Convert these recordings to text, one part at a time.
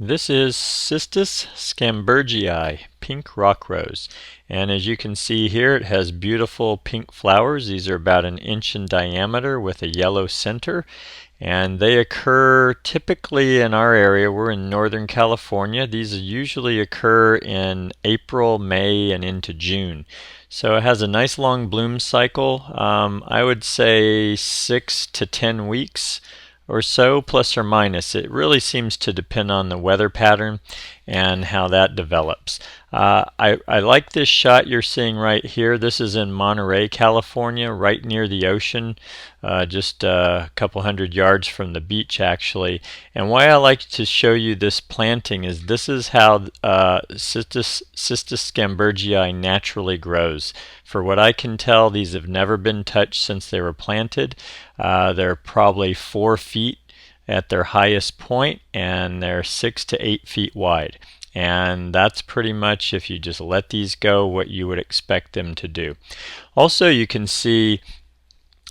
This is Cistus skanbergii, pink rock rose. And as you can see here, it has beautiful pink flowers. These are about an inch in diameter with a yellow center. And they occur typically in our area. We're in Northern California. These usually occur in April, May, and into June. So it has a nice long bloom cycle. I would say 6 to 10 weeks or so, plus or minus. It really seems to depend on the weather pattern and how that develops. I like this shot you're seeing right here. This is in Monterey, California, right near the ocean, just a couple hundred yards from the beach actually. And why I like to show you this planting is this is how Cistus skanbergii naturally grows. For what I can tell, these have never been touched since they were planted. They're probably 4 feet at their highest point, and they're 6 to 8 feet wide. And that's pretty much, if you just let these go, what you would expect them to do. Also, you can see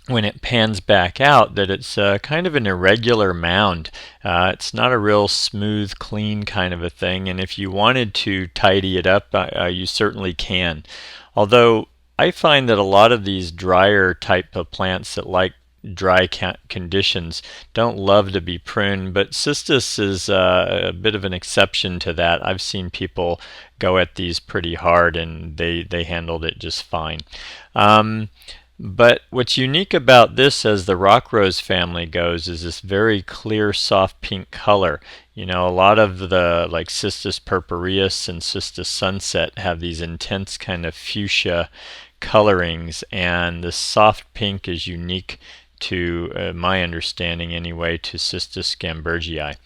when it pans back out that it's kind of an irregular mound. It's not a real smooth, clean kind of a thing, and if you wanted to tidy it up, you certainly can. Although I find that a lot of these drier type of plants that like dry conditions don't love to be pruned, but Cistus is a bit of an exception to that. I've seen people go at these pretty hard and they handled it just fine. But what's unique about this as the Rockrose family goes is this very clear soft pink color. You know, a lot of the like Cistus purpureus and Cistus sunset have these intense kind of fuchsia colorings, and the soft pink is unique to my understanding anyway to Cistus skanbergii.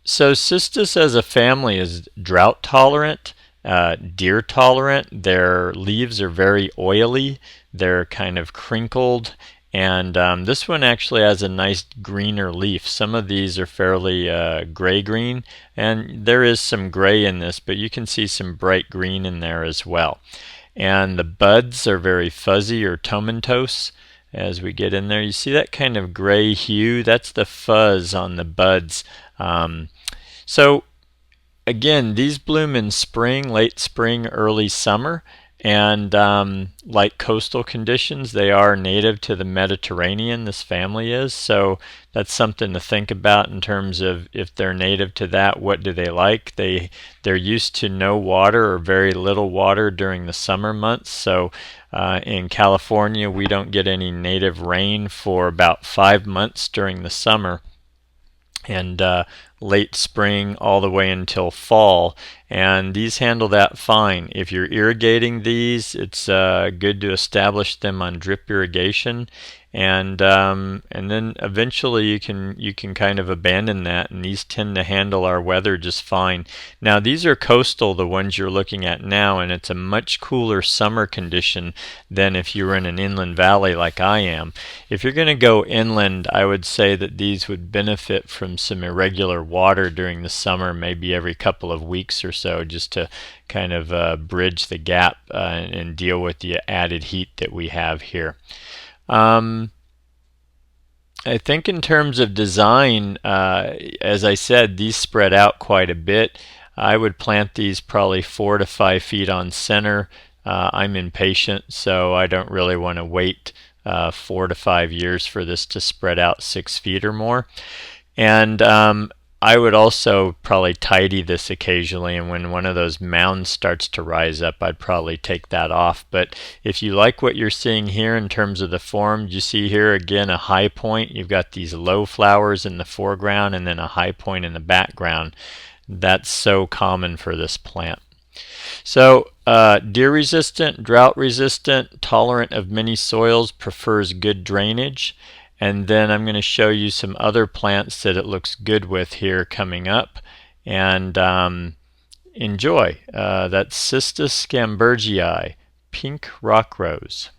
So Cistus as a family is drought tolerant, deer tolerant. Their leaves are very oily, they're kind of crinkled, and this one actually has a nice greener leaf. Some of these are fairly gray green, and there is some gray in this, but you can see some bright green in there as well. And the buds are very fuzzy or tomentose. As we get in there, you see that kind of gray hue. That's the fuzz on the buds. So again, these bloom in spring, late spring, early summer, and like coastal conditions, they are native to the Mediterranean, this family is. So that's something to think about in terms of if they're native to that, what do they like? They're used to no water or very little water during the summer months. So in California, we don't get any native rain for about 5 months during the summer, and late spring all the way until fall, and these handle that fine. If you're irrigating these, it's good to establish them on drip irrigation, and then eventually you can kind of abandon that, and these tend to handle our weather just fine. Now these are coastal, the ones you're looking at now, and it's a much cooler summer condition than if you were in an inland valley like I am. If you're going to go inland, I would say that these would benefit from some irregular water during the summer, maybe every couple of weeks or so, just to kind of bridge the gap and deal with the added heat that we have here. I think in terms of design, as I said, these spread out quite a bit. I would plant these probably 4 to 5 feet on center. I'm impatient, so I don't really want to wait 4 to 5 years for this to spread out 6 feet or more. And I would also probably tidy this occasionally, and when one of those mounds starts to rise up, I'd probably take that off. But if you like what you're seeing here in terms of the form, you see here again a high point. You've got these low flowers in the foreground and then a high point in the background. That's so common for this plant. So deer resistant, drought resistant, tolerant of many soils, prefers good drainage. And then I'm going to show you some other plants that it looks good with here coming up. And enjoy. That's Cistus skanbergii, pink rock rose.